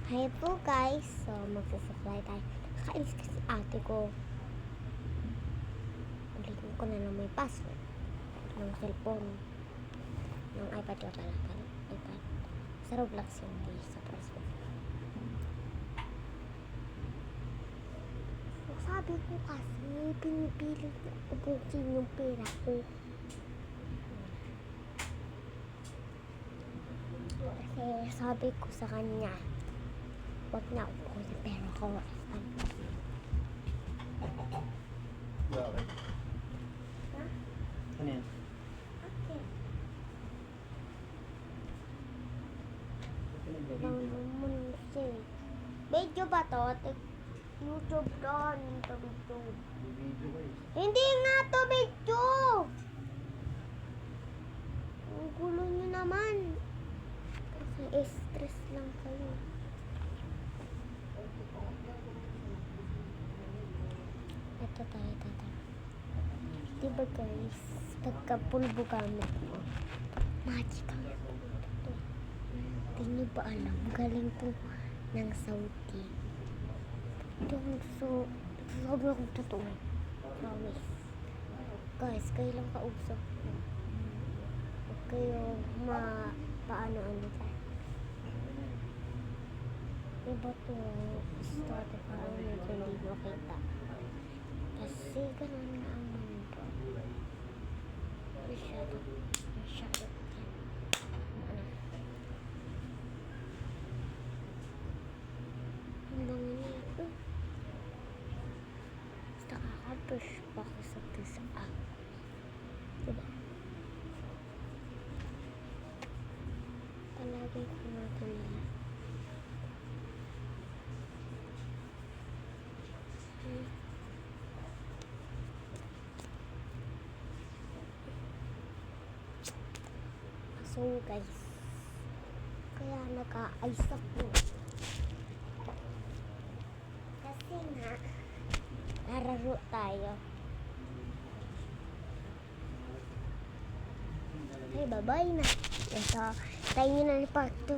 Hi po guys, so magsasaklay tayo. Nakainis kasi ate ko. Ulitin ko na lang may password ng cellphone. Ng iPad ko pala. iPad. Sa Roblox yun guys, sa password. So, sabi ko kasi, pinipilit na ubukin yung pera ko. Kasi sabi ko sa kanya, wag na ako yung pera ko. Bakit? Ha? Ano yan? Okay. Lang Pinag-video. naman siya. Video ba to? YouTube doon. Ito video. Video guys. Hindi nga to video! Ang gulo nyo naman. Kasi stress lang kayo. Ito tayo. Diba guys, pagka-pulbo gamit mo, magic ang ito. Hindi nyo ba alam? Galing to ng Saudi. Sabi akong totoo. Promise. Guys, kayo lang kausap ko. Huwag kayo paano tayo. Diba to? Start parang medyo hindi makita. Kasi ganun na ang mundo. Masyado. Ang bango niya. Basta kaka-push pa ako sa tisa. Diba? Palagi ko nga ito nila. So guys, kaya nag-a-ice ako. Kasi nga, nararo tayo. Okay, bye-bye na. Ito, tayo na ni part 2.